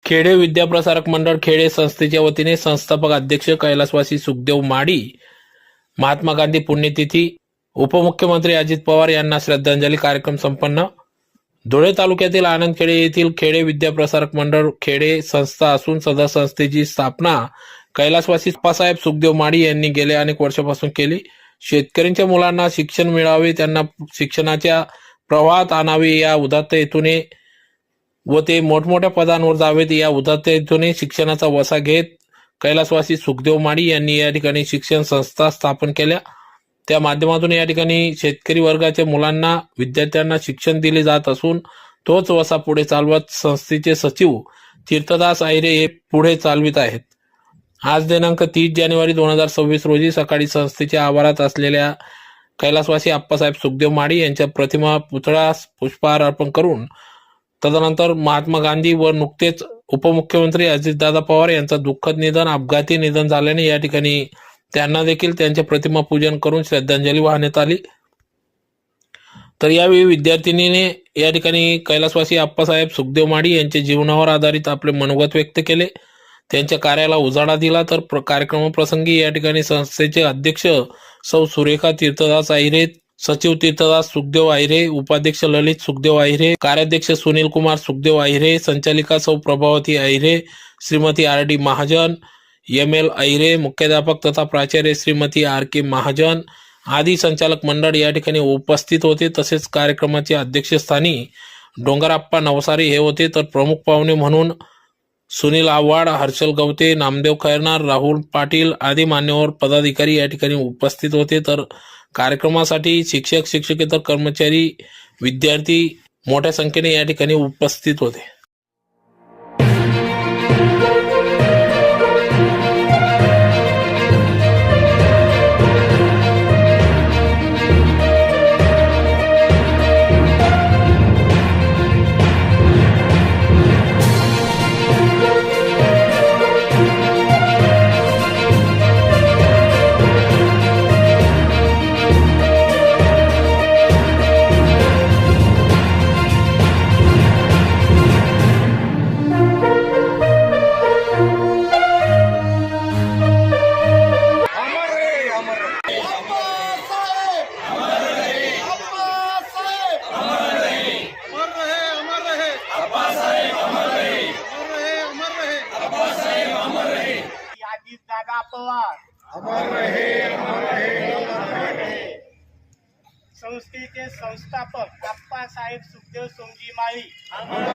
खेडे विद्याप्रसारक मंडळ खेडे संस्थेच्या वतीने संस्थापक अध्यक्ष कैलासवासी सुखदेव माडी, महात्मा गांधी पुण्यतिथी, उपमुख्यमंत्री अजित पवार यांना श्रद्धांजली कार्यक्रम संपन्न। धुळे तालुक्यातील आनंदखेडे येथील खेडे विद्याप्रसारक मंडळ खेडे संस्था असून सदर संस्थेची स्थापना कैलासवासी अप्पासाहेब सुखदेव माडी यांनी गेल्या अनेक वर्षापासून केली। शेतकऱ्यांच्या मुलांना शिक्षण मिळावे, त्यांना शिक्षणाच्या प्रवाहात आणावे या उदात्त हेतूने व ते मोठमोठ्या पदांवर जावेत या उदात्त हेतूने शिक्षणाचा वसा घेत कैलासवासी सुखदेव माडी यांनी या ठिकाणी शिक्षण संस्था स्थापन केल्या। त्या माध्यमातून या ठिकाणी शेतकरी वर्गाच्या मुलांना विद्यार्थ्यांना शिक्षण दिले जात असून तोच वसा पुढे चालवत संस्थेचे सचिव तीर्थदास आहिरे हे पुढे चालवित आहेत। आज दिनांक 30 जानेवारी 2026 रोजी सकाळी संस्थेच्या आवारात असलेल्या कैलासवासी अप्पासाहेब सुखदेव माडी यांच्या प्रतिमा पुतळ्यास पुष्पहार अर्पण करून तदनंतर महात्मा गांधी व नुकतेच उपमुख्यमंत्री अजितदादा पवार यांचा दुःखद निधन अपघाती निधन झाल्याने या ठिकाणी त्यांना देखील त्यांचे प्रतिमा पूजन करून श्रद्धांजली वाहण्यात आली। तर यावेळी विद्यार्थिनीने या ठिकाणी कैलासवासी अप्पासाहेब सुखदेव माडी यांच्या जीवनावर आधारित आपले मनोगत व्यक्त केले, त्यांच्या कार्याला उजाळा दिला। तर कार्यक्रमाप्रसंगी या ठिकाणी संस्थेचे अध्यक्ष सौ सुरेखा तीर्थदास आहिरे, सचिव तीर्थदास सुखदेव आहिरे, उपाध्यक्ष ललित सुखदेव आहिरे, कार्याध्यक्ष सुनील कुमार सुखदेव आहिरे, संचालिका सौ प्रभावती आहिरे, श्रीमती RD महाजन, ML आहिरे, मुख्याध्यापक तथा प्राचार्य श्रीमती RK महाजन आदी संचालक मंडळ या ठिकाणी उपस्थित होते। तसेच कार्यक्रमाचे अध्यक्षस्थानी डोंगरप्पा नवसारी हे होते। तर प्रमुख पाहुणे म्हणून सुनील आव्हाड, हर्षल गवते, नामदेव खैरनार, राहुल पाटील आदी मान्यवर पदाधिकारी या ठिकाणी उपस्थित होते। तर कार्यक्रमासाठी शिक्षक, शिक्षकेतर कर्मचारी, विद्यार्थी मोठ्या संख्येने या ठिकाणी उपस्थित होते। दादा पवार अमर रहे, अमर रहे, अमर रहे। संस्थेचे संस्थापक अप्पासाहेब सुखदेव सोमजी माळी